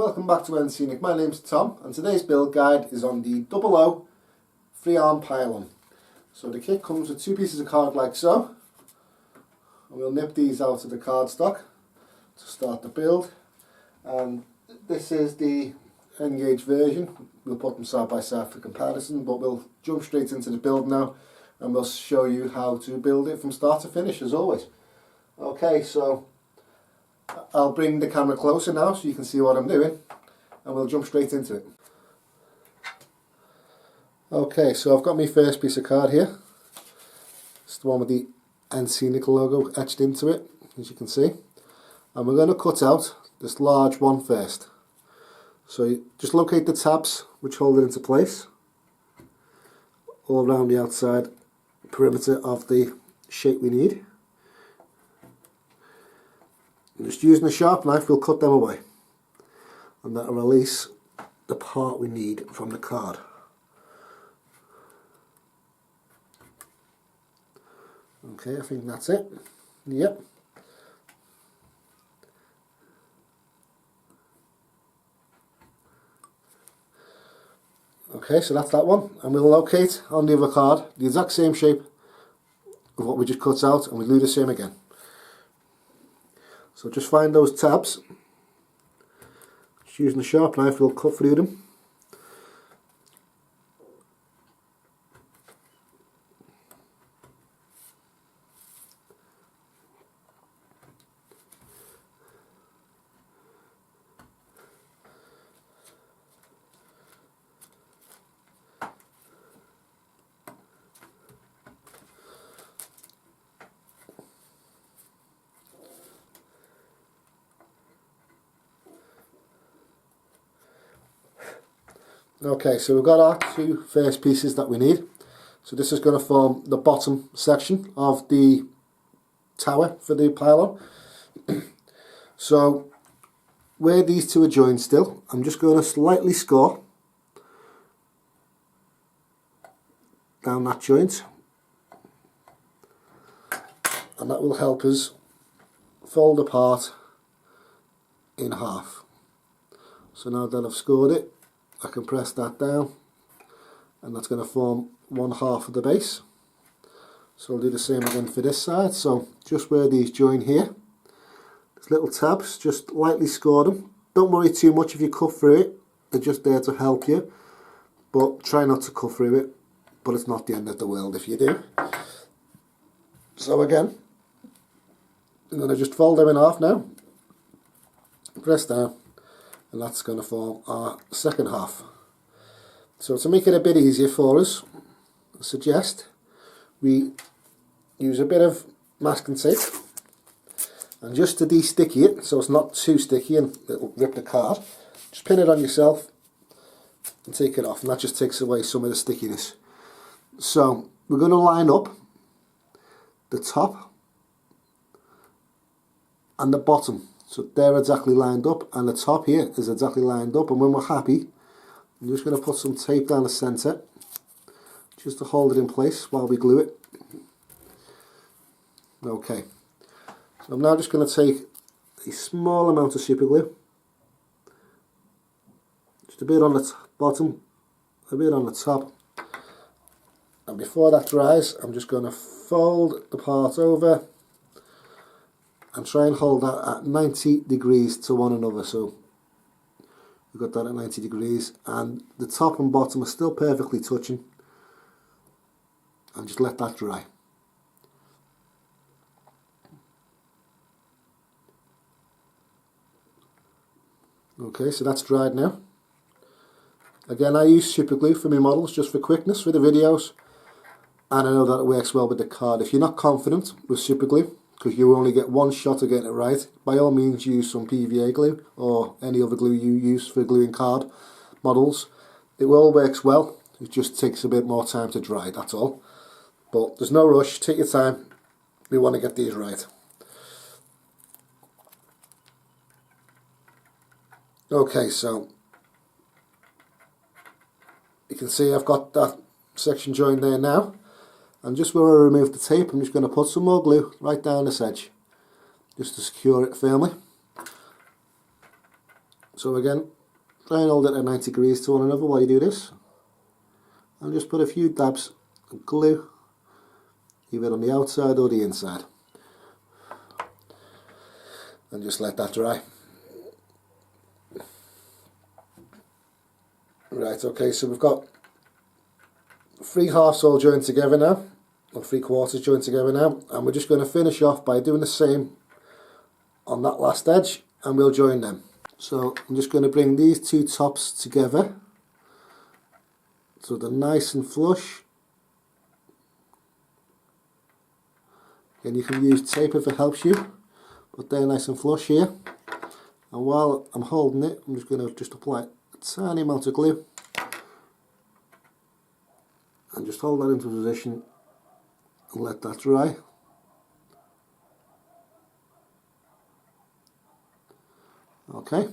welcome back to N-SCENIC. My name's Tom and today's build guide is on the 00 free arm pylon. So the kit comes with two pieces of card like so, and we'll nip these out of the cardstock to start the build. And this is the N-gauge version. We'll put them side by side for comparison, but we'll jump straight into the build now and we'll show you how to build it from start to finish as always. Okay, so I'll bring the camera closer now so you can see what I'm doing and we'll jump straight into it. Okay, so I've got my first piece of card here. It's the one with the N-SCENIC logo etched into it, as you can see. And we're going to cut out this large one first. So you just locate the tabs which hold it into place all around the outside perimeter of the shape we need. And just using a sharp knife we'll cut them away, and that'll release the part we need from the card. Okay, I think that's it. Yep. Okay, so that's that one, and we'll locate on the other card the exact same shape of what we just cut out, and we'll do the same again. So just find those tabs, just using a sharp knife we'll cut through them. Okay, so we've got our two first pieces that we need. So this is going to form the bottom section of the tower for the pylon. So where these two are joined still, I'm just going to slightly score down that joint, and that will help us fold apart in half. So now that I've scored it, I can press that down and that's going to form one half of the base. So I'll do the same again for this side. So just where these join here, there's little tabs, just lightly score them. Don't worry too much if you cut through it, they're just there to help you, but try not to cut through it, but it's not the end of the world if you do. So again, I'm going to just fold them in half now, press down, and that's going to form our second half. So to make it a bit easier for us, I suggest we use a bit of masking tape, and just to de-sticky it so it's not too sticky and it'll rip the card, just pin it on yourself and take it off, and that just takes away some of the stickiness. So we're going to line up the top and the bottom. So they're exactly lined up and the top here is exactly lined up, and when we're happy I'm just going to put some tape down the centre just to hold it in place while we glue it. Okay, so I'm now just going to take a small amount of super glue, just a bit on the bottom, a bit on the top, and before that dries I'm just going to fold the part over and try and hold that at 90 degrees to one another. So we've got that at 90 degrees and the top and bottom are still perfectly touching, and just let that dry. Okay, so that's dried now. Again, I use super glue for my models just for quickness for the videos, and I know that it works well with the card. If you're not confident with super glue, because you only get one shot of getting it right, by all means use some PVA glue or any other glue you use for gluing card models. It all works well, it just takes a bit more time to dry, that's all. But there's no rush, take your time, we want to get these right. Okay, so you can see I've got that section joined there now. And just where I remove the tape, I'm just going to put some more glue right down this edge, just to secure it firmly. So again, try and hold it at 90 degrees to one another while you do this, and just put a few dabs of glue either on the outside or the inside, and just let that dry. Right, okay, so we've got 3 halves all joined together now, or 3/4 joined together now, and we're just going to finish off by doing the same on that last edge, and we'll join them. So I'm just going to bring these 2 tops together so they're nice and flush. And you can use tape if it helps you, but they're nice and flush here. And while I'm holding it, I'm just going to apply a tiny amount of glue and just hold that into position and let that dry. Okay,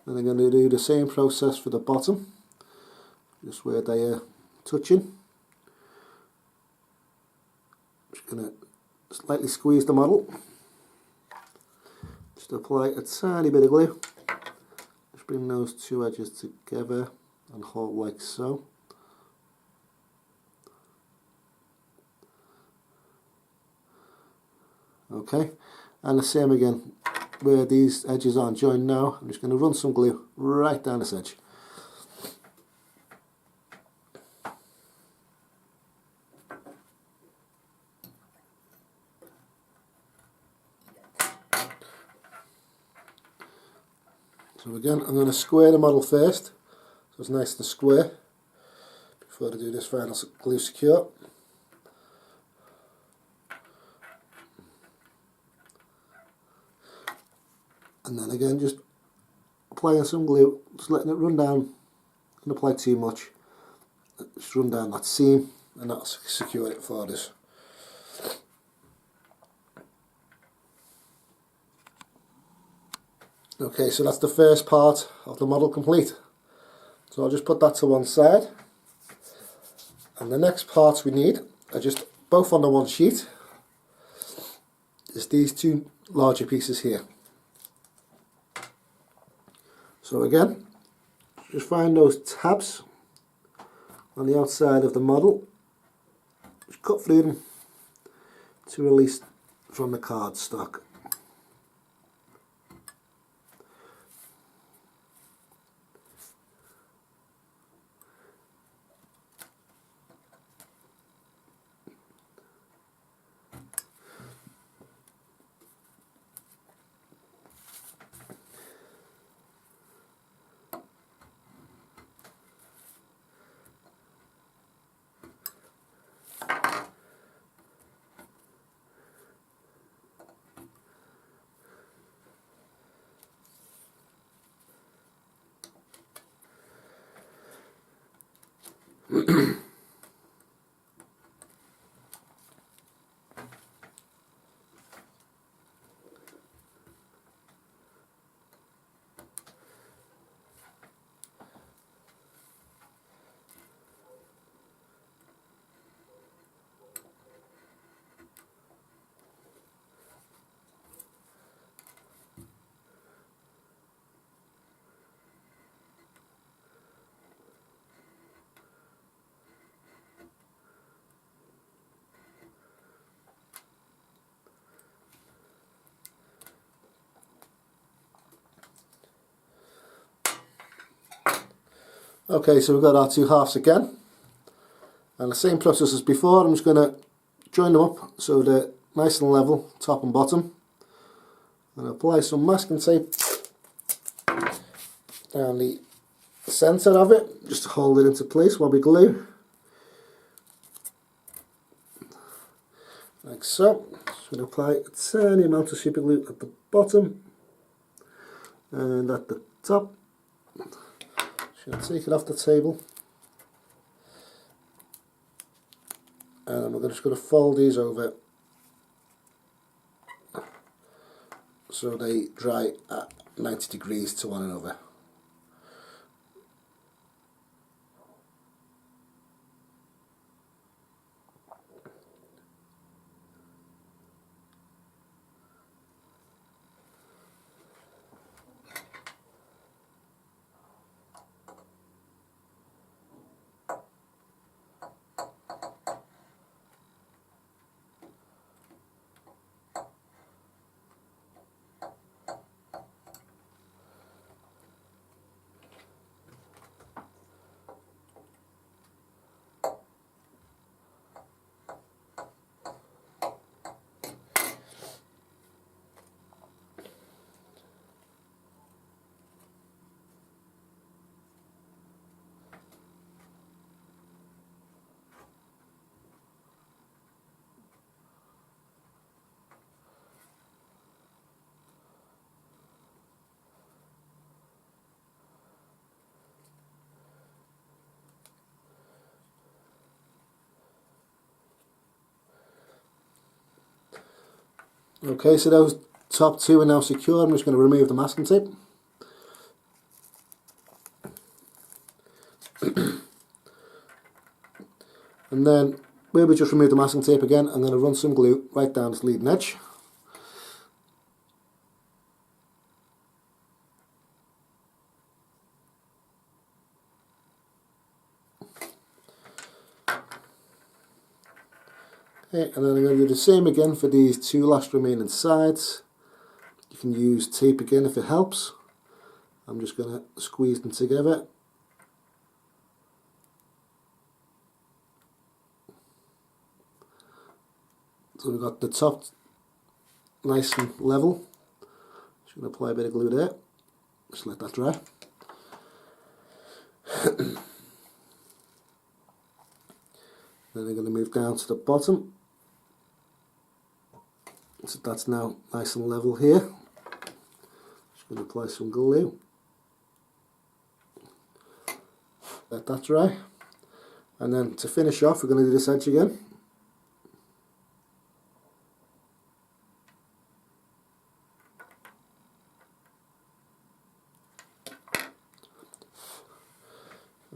then I'm going to do the same process for the bottom, just where they are touching. Just going to slightly squeeze the model, just apply a tiny bit of glue, just bring those 2 edges together and hold like so. Okay, and the same again, where these edges aren't joined now, I'm just going to run some glue right down this edge. So again, I'm going to square the model first, so it's nice and square, before I do this final glue secure. And then again, just applying some glue, just letting it run down. Don't apply too much, just run down that seam, and that'll secure it for us. Okay, so that's the first part of the model complete. So I'll just put that to one side, and the next parts we need are just both on the one sheet. Is these 2 larger pieces here. So again, just find those tabs on the outside of the model, just cut through them to release from the cardstock. Okay, so we've got our 2 halves again, and the same process as before. I'm just going to join them up so they're nice and level, top and bottom, and apply some masking tape down the centre of it, just to hold it into place while we glue, like so. Just going to apply a tiny amount of super glue at the bottom and at the top. Just going to take it off the table, and we're just going to fold these over so they dry at 90 degrees to one another. Okay, so those top two are now secure. I'm just going to remove the masking tape. And then where we just removed the masking tape again, I'm going to run some glue right down this leading edge. Okay, and then I'm going to do the same again for these two last remaining sides. You can use tape again if it helps. I'm just going to squeeze them together. So we've got the top nice and level. Just going to apply a bit of glue there. Just let that dry. Then I'm going to move down to the bottom. So that's now nice and level here. Just going to apply some glue. Let that dry. And then to finish off, we're going to do this edge again.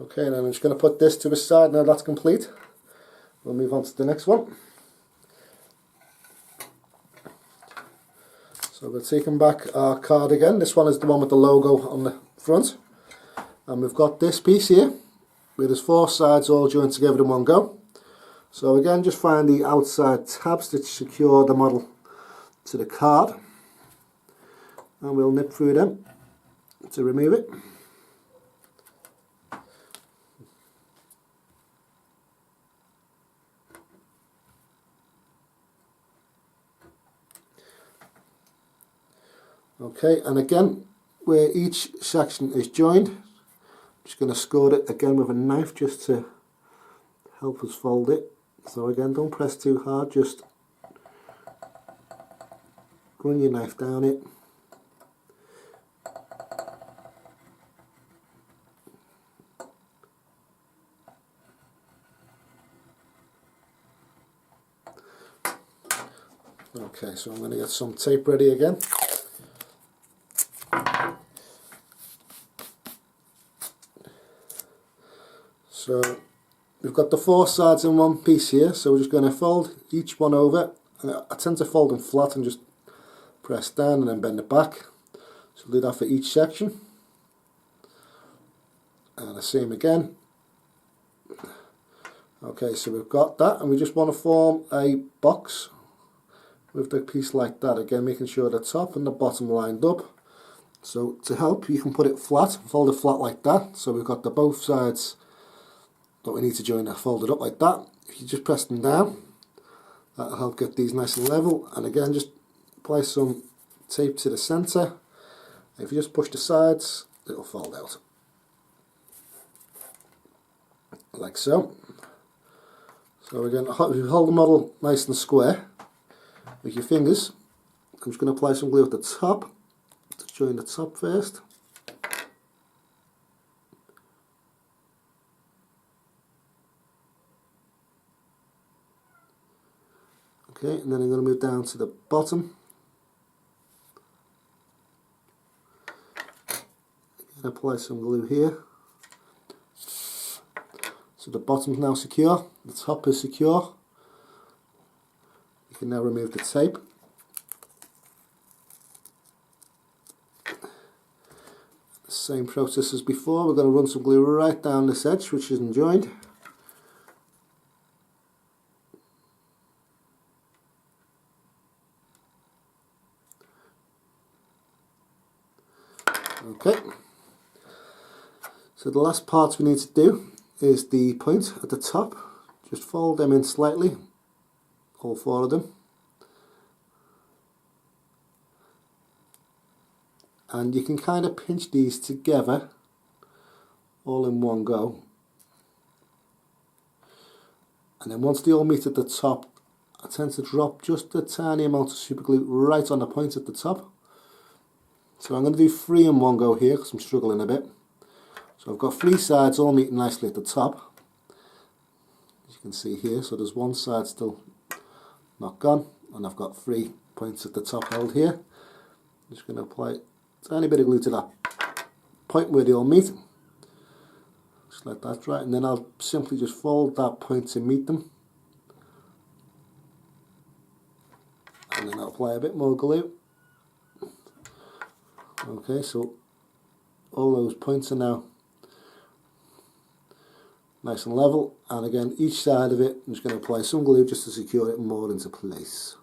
Okay, and I'm just going to put this to the side. Now that's complete. We'll move on to the next one. So we're taking back our card again. This one is the one with the logo on the front. And we've got this piece here, where there's four sides all joined together in one go. So again, just find the outside tabs that secure the model to the card. And we'll nip through them to remove it. Okay, and again, where each section is joined, I'm just going to score it again with a knife just to help us fold it. So again, don't press too hard, just run your knife down it. Okay, so I'm going to get some tape ready again. So we've got the four sides in one piece here, so we're just going to fold each one over. I tend to fold them flat and just press down and then bend it back. So we'll do that for each section. And the same again. Okay, so we've got that, and we just want to form a box with the piece like that. Again, making sure the top and the bottom lined up. So to help, you can put it flat, fold it flat like that. So we've got the both sides that we need to join are folded up like that. If you just press them down, that'll help get these nice and level. And again, just apply some tape to the centre. If you just push the sides, it'll fold out like so. So again, if you hold the model nice and square with your fingers, I'm just going to apply some glue at the top to join the top first. Okay, and then I'm going to move down to the bottom. And apply some glue here. So the bottom's now secure, the top is secure. You can now remove the tape. Same process as before, we're going to run some glue right down this edge which isn't joined. Okay, so the last part we need to do is the point at the top. Just fold them in slightly, all four of them. And you can kind of pinch these together all in one go. And then once they all meet at the top, I tend to drop just a tiny amount of super glue right on the point at the top. So I'm going to do 3 in one go here because I'm struggling a bit. So I've got 3 sides all meeting nicely at the top, as you can see here. So there's one side still not gone, and I've got 3 points at the top held here. I'm just going to apply a tiny bit of glue to that point where they all meet. Just let that dry, and then I'll simply just fold that point to meet them. And then I'll apply a bit more glue. Okay, so all those points are now nice and level, and again each side of it I'm just going to apply some glue just to secure it more into place.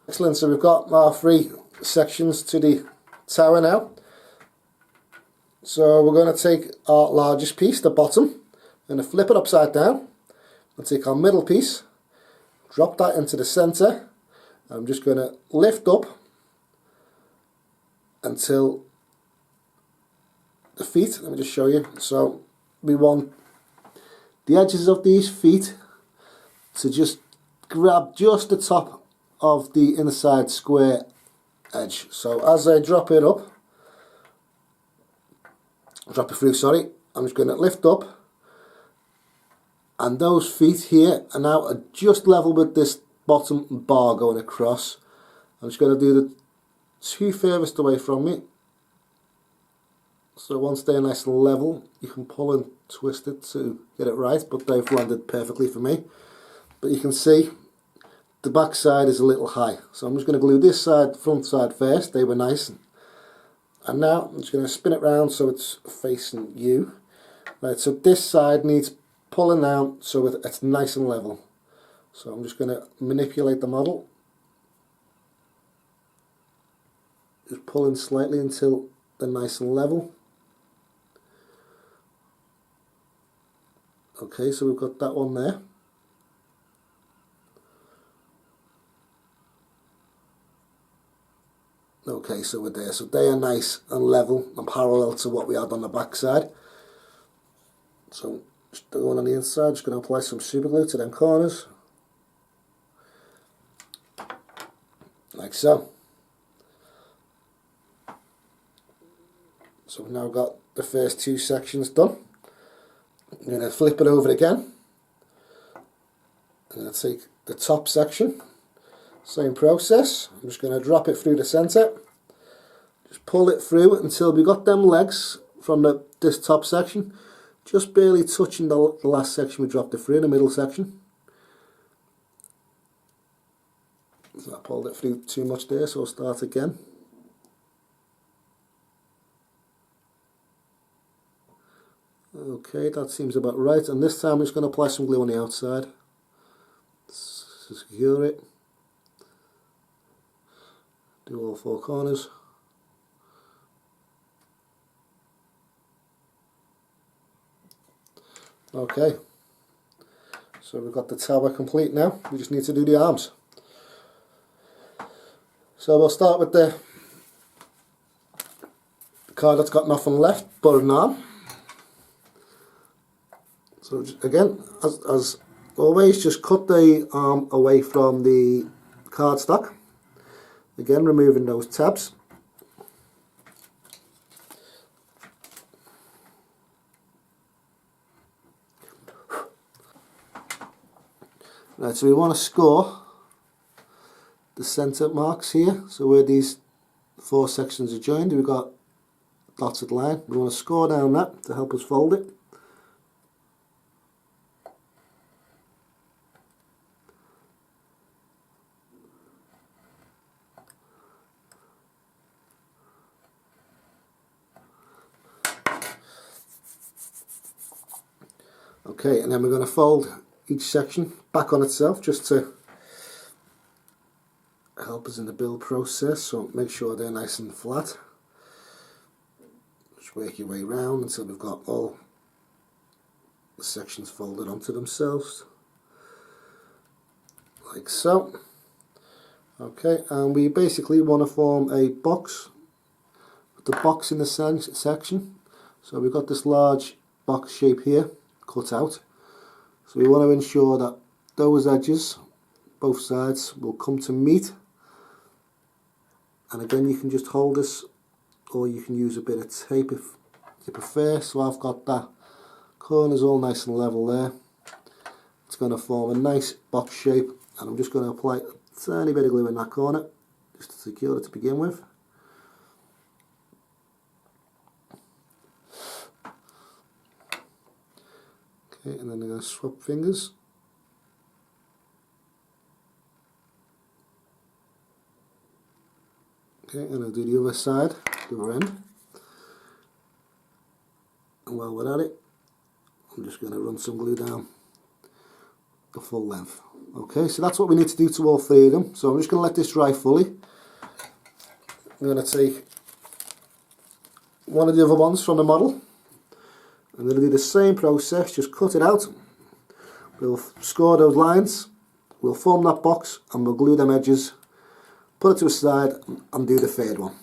Excellent, so we've got our 3 sections to the tower now. So we're going to take our largest piece, the bottom, going to flip it upside down and take our middle piece, drop that into the center. I'm just going to lift up until the feet. Let me just show you. So we want the edges of these feet to just grab just the top of the inside square edge. So as I drop it through, sorry, I'm just going to lift up, and those feet here are now just level with this bottom bar going across. I'm just going to do the 2 furthest away from me, so once they're nice and level you can pull and twist it to get it right, but they've landed perfectly for me. But you can see the back side is a little high, so I'm just going to glue this side, front side first. They were nice, and now I'm just going to spin it round so it's facing you. Right, so this side needs pulling down so it's nice and level. So I'm just going to manipulate the model, just pulling slightly until they're nice and level. Okay, so we've got that one there. Okay, so we're there. So they are nice and level and parallel to what we had on the back side. So just the one on the inside, just going to apply some super glue to them corners. Like so. So we've now got the first 2 sections done. I'm going to flip it over again. I'm going to take the top section. Same process. I'm just going to drop it through the centre. Just pull it through until we got them legs from this top section just barely touching the last section we dropped it through in the middle section. So I pulled it through too much there, so I'll start again. Okay, that seems about right, and this time I'm just going to apply some glue on the outside to secure it. Do all 4 corners. Okay, so we've got the tower complete now. We just need to do the arms. So we'll start with the card that's got nothing left but an arm. So again, as always, just cut the arm away from the cardstock. Again, removing those tabs. Right, so we want to score the centre marks here. So where these 4 sections are joined, we've got dotted line. We want to score down that to help us fold it. Okay, and then we're going to fold each section back on itself just to help us in the build process. So make sure they're nice and flat. Just work your way around until we've got all the sections folded onto themselves, like so. Okay, and we basically want to form a box with the box in the section. So we've got this large box shape here cut out. So we want to ensure that those edges, both sides, will come to meet. And again, you can just hold this, or you can use a bit of tape if you prefer. So I've got that corners all nice and level there. It's going to form a nice box shape, and I'm just going to apply a tiny bit of glue in that corner just to secure it to begin with. Okay, and then I'm going to swap fingers. Okay, and I'll do the other side, the other end. And while we're at it, I'm just going to run some glue down the full length. Okay, so that's what we need to do to all three of them. So I'm just going to let this dry fully. I'm going to take one of the other ones from the model. I'm going to do the same process, just cut it out. We'll score those lines, we'll form that box, and we'll glue them edges, put it to a side, and do the third one.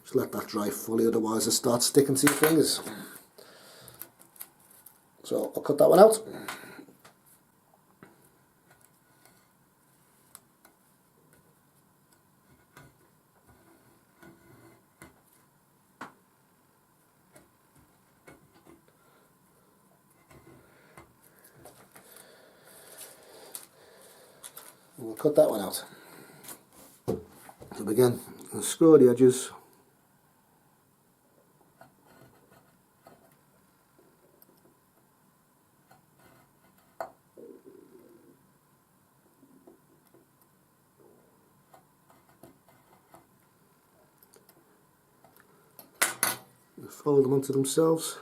Just let that dry fully, otherwise it starts sticking to your fingers. So I'll cut that one out. And we'll cut that one out. So again, I'll score the edges. Fold them onto themselves.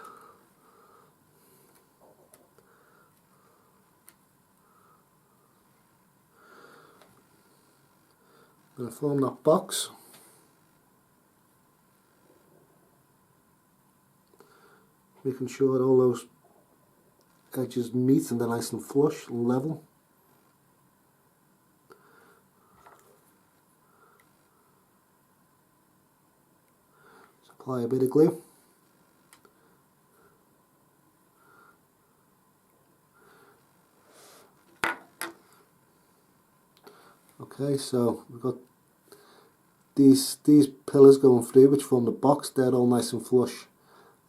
I'm going to form that box. Making sure that all those edges meet and they're nice and flush and level. Just apply a bit of glue. Okay, so we've got these pillars going through which form the box. They're all nice and flush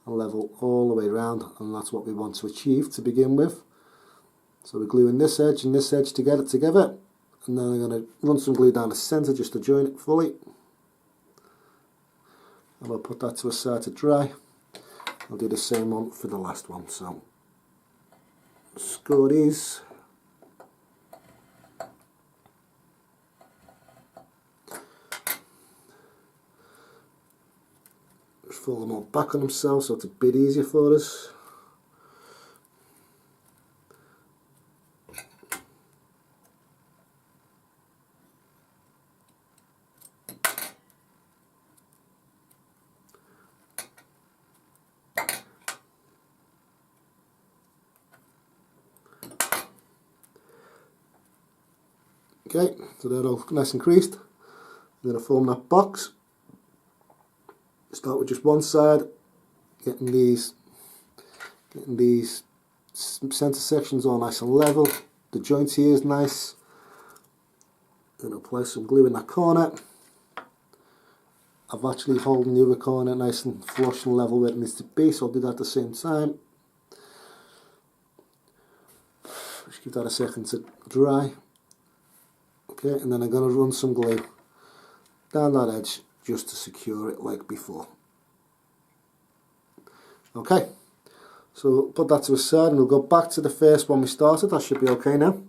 and level all the way around, and that's what we want to achieve to begin with. So we're gluing this edge and this edge to get it together, and then I'm going to run some glue down the centre just to join it fully, and we'll put that to a side to dry. I'll do the same one for the last one. So score these. Fold them all back on themselves so it's a bit easier for us. Okay, so they're all nice and creased. I'm going to form that box. Start with just one side, getting these centre sections all nice and level. The joint here is nice. Then I'll apply some glue in that corner. I've actually holding the other corner nice and flush and level where it needs to be, so I'll do that at the same time. Just give that a second to dry. Okay, and then I'm going to run some glue down that edge just to secure it like before. Okay, so put that to a side and we'll go back to the first one we started. That should be okay now.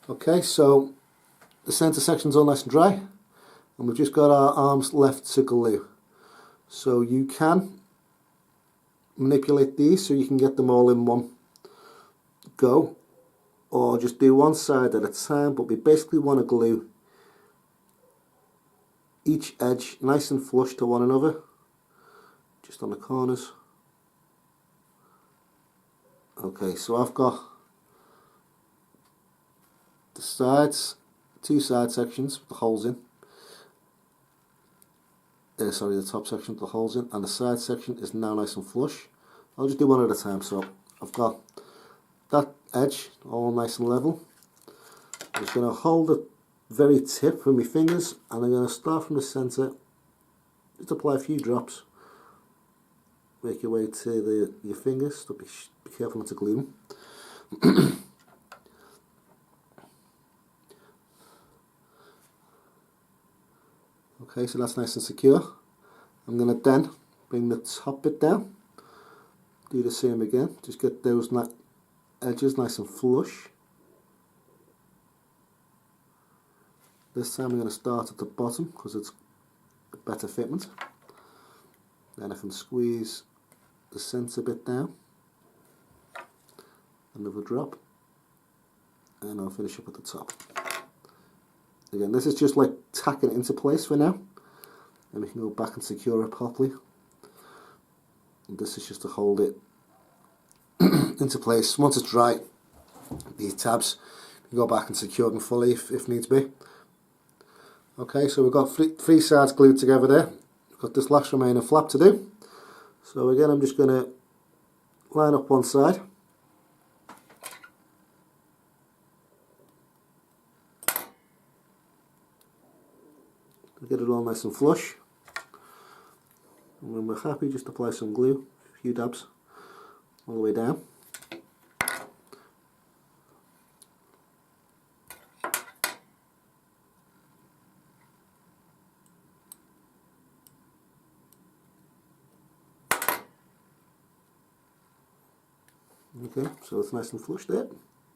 Okay, so the centre section's all nice and dry, and we've just got our arms left to glue. So you can manipulate these so you can get them all in one go, or just do one side at a time, but we basically want to glue each edge nice and flush to one another, just on the corners. Okay, so I've got the sides, two side sections with the holes in. Sorry, the top section with the holes in, and the side section is now nice and flush. I'll just do one at a time. So I've got that edge all nice and level. I'm just going to hold the very tip with my fingers, and I'm going to start from the centre, just apply a few drops, make your way to your fingers, so be careful not to glue them. Okay, so that's nice and secure. I'm going to then bring the top bit down, do the same again, just get those edges nice and flush. This time I'm going to start at the bottom because it's a better fitment. Then I can squeeze the centre bit down, another drop, and I'll finish up at the top. Again, this is just like tacking it into place for now, and we can go back and secure it properly. And this is just to hold it into place. Once it's dry, these tabs, you can go back and secure them fully if needs be. Okay, so we've got three sides glued together there. We've got this last remaining flap to do. So again, I'm just going to line up one side. Get it all nice and flush. And when we're happy, just apply some glue, a few dabs, all the way down. Okay, so it's nice and flush there.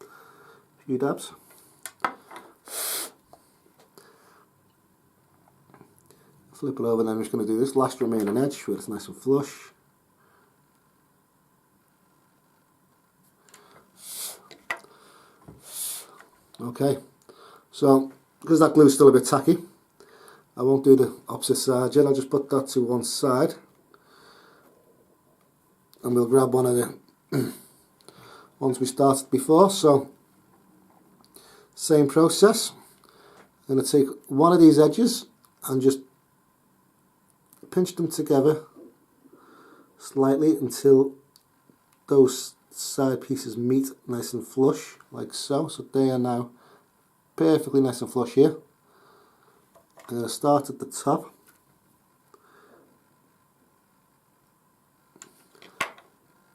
A few dabs. Flip it over, and then I'm just going to do this last remaining edge where it's nice and flush. Okay, so because that glue is still a bit tacky, I won't do the opposite side yet. I'll just put that to one side, and we'll grab one of the ones we started before. So same process. I'm going to take one of these edges and just pinch them together slightly until those side pieces meet nice and flush, like so. So they are now perfectly nice and flush here. I'm going to start at the top.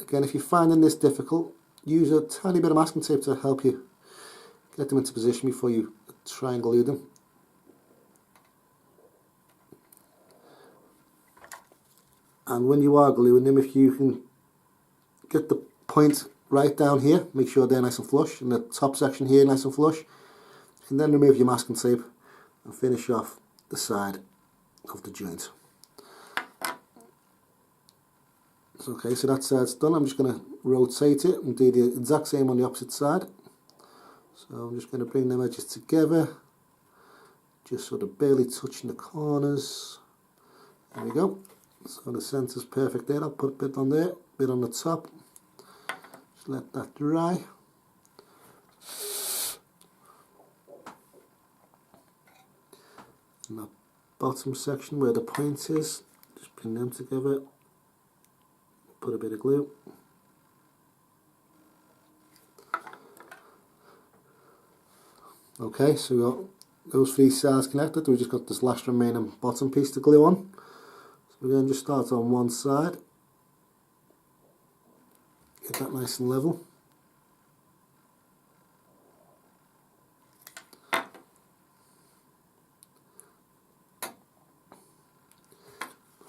Again, if you're finding this difficult, use a tiny bit of masking tape to help you get them into position before you try and glue them. And when you are gluing them, if you can get the point right down here, make sure they're nice and flush, and the top section here nice and flush, you can then remove your masking tape and finish off the side of the joint. Okay, so that side's done. I'm just going to rotate it and do the exact same on the opposite side. So I'm just going to bring them edges together, just sort of barely touching the corners. There we go. So the centre's perfect there. I'll put a bit on there, a bit on the top. Just let that dry. And that bottom section where the point is, just bring them together. Put a bit of glue. Okay, so we've got those three sides connected. We've just got this last remaining bottom piece to glue on. So we're going to just start on one side. Get that nice and level.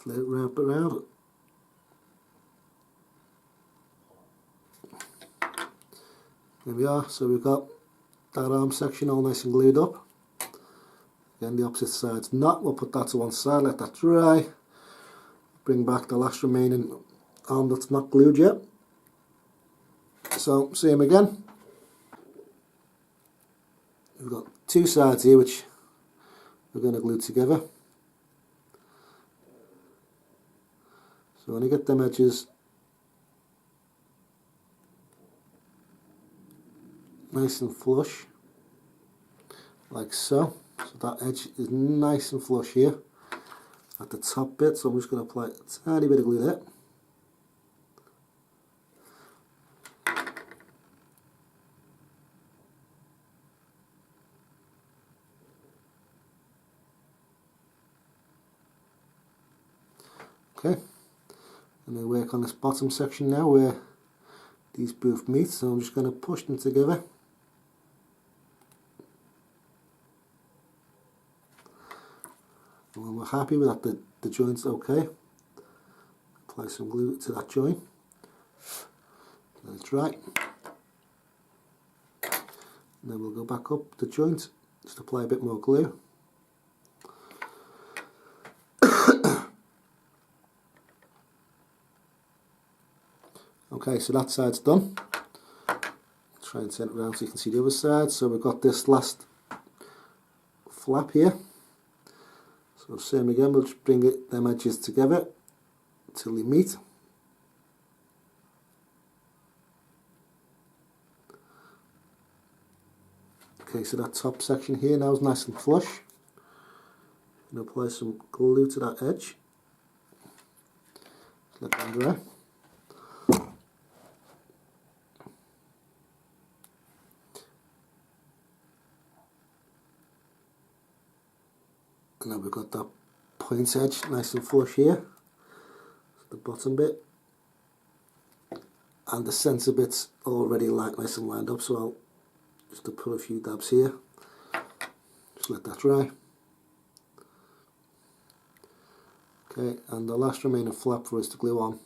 Let it wrap around. There we are, so we've got that arm section all nice and glued up. Again, the opposite side's not. We'll put that to one side, let that dry. Bring back the last remaining arm that's not glued yet. So, same again. We've got two sides here which we're going to glue together. So when you get them edges nice and flush, like so. So that edge is nice and flush here at the top bit, so I'm just going to apply a tiny bit of glue there. Okay, and I work on this bottom section now where these both meet, so I'm just going to push them together. And when we're happy with that, the joint's okay, apply some glue to that joint, let it dry, and then we'll go back up the joint, just apply a bit more glue. Okay, so that side's done. Try and turn it around so you can see the other side. So we've got this last flap here. So same again, we'll just bring them edges together till they meet. Okay, so that top section here now is nice and flush. And apply some glue to that edge. Let that dry. And now we've got that point edge nice and flush here, the bottom bit, and the centre bit's already nice and lined up, so I'll just put a few dabs here, just let that dry. Okay, and the last remaining flap for us to glue on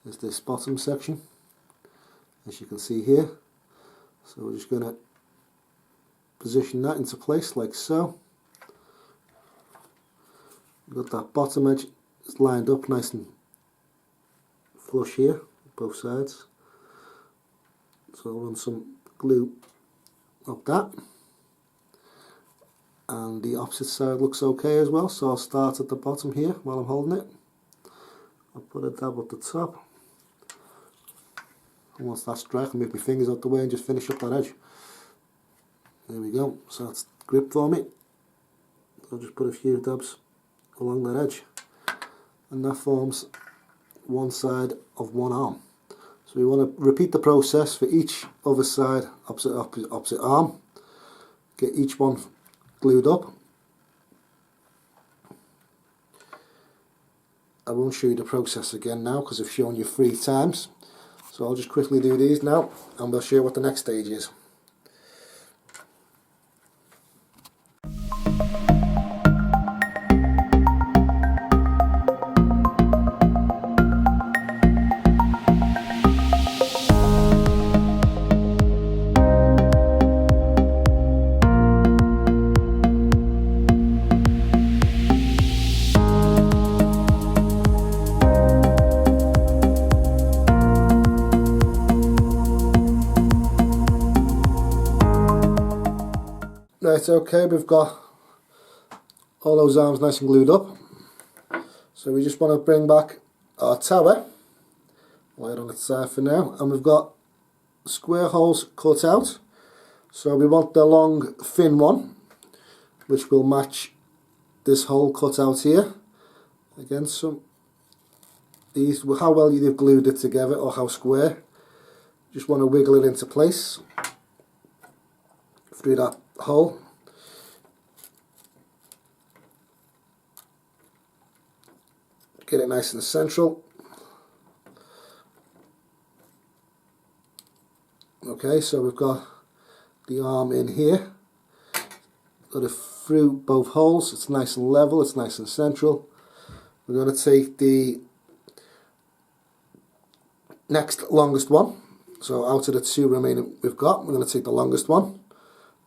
is this bottom section, as you can see here. So we're just going to position that into place like so. Got that bottom edge is lined up nice and flush here, both sides. So I'll run some glue up that. And the opposite side looks okay as well, so I'll start at the bottom here while I'm holding it. I'll put a dab at the top. And once that's dry, I can move my fingers out the way and just finish up that edge. There we go, so that's grip for me. I'll just put a few dabs along that edge, and that forms one side of one arm. So we want to repeat the process for each other side, opposite arm. Get each one glued up. I won't show you the process again now because I've shown you 3 times, so I'll just quickly do these now and we'll show you what the next stage is. Right, okay, we've got all those arms nice and glued up. So we just want to bring back our tower, lay it on its side for now, and we've got square holes cut out. So we want the long thin one, which will match this hole cut out here. Again, these, how well you've glued it together or how square. Just want to wiggle it into place through that hole. Get it nice and central. Okay, so we've got the arm in here. Got it through both holes. It's nice and level, it's nice and central. We're going to take the next longest one. So out of the 2 remaining we've got, we're going to take the longest one.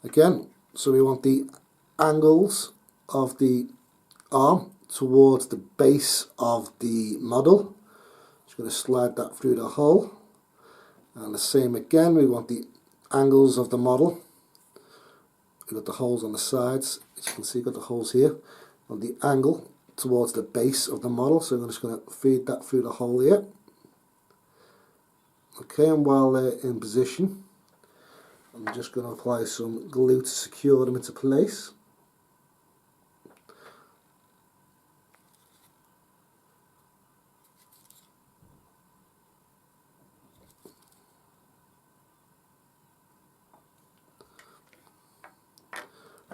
Again, so we want the angles of the arm towards the base of the model. Just going to slide that through the hole. And the same again, we want the angles of the model. We've got the holes on the sides. As you can see, got the holes here. On the angle towards the base of the model. So I'm just going to feed that through the hole here. Okay, and while they're in position, I'm just going to apply some glue to secure them into place.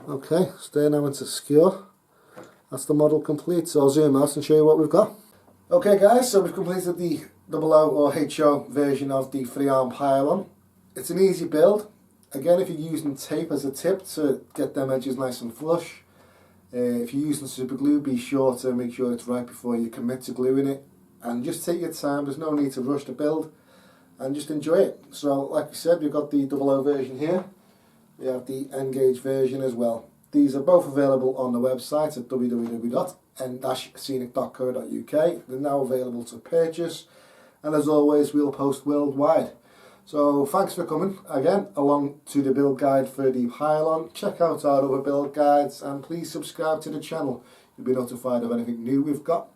Okay, stay now into secure. That's the model complete, so I'll zoom out and show you what we've got. Okay guys, so we've completed the OO or HO version of the free arm pylon. It's an easy build. Again, if you're using tape as a tip to get them edges nice and flush. If you're using super glue, be sure to make sure it's right before you commit to gluing it. And just take your time, there's no need to rush the build. And just enjoy it. So like I said, we've got the OO version here. We have the N-gauge version as well. These are both available on the website at www.n-scenic.co.uk. They're now available to purchase, and as always we'll post worldwide. So thanks for coming again along to the build guide for the pylon. Check out our other build guides and please subscribe to the channel. You'll be notified of anything new we've got.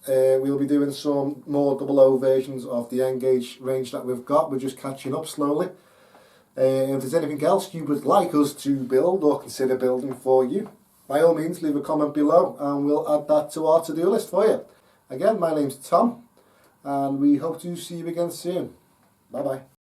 We'll be doing some more OO versions of the N-gauge range that we've got. We're just catching up slowly. If there's anything else you would like us to build or consider building for you, by all means leave a comment below and we'll add that to our to-do list for you. Again, my name's Tom and we hope to see you again soon. Bye bye.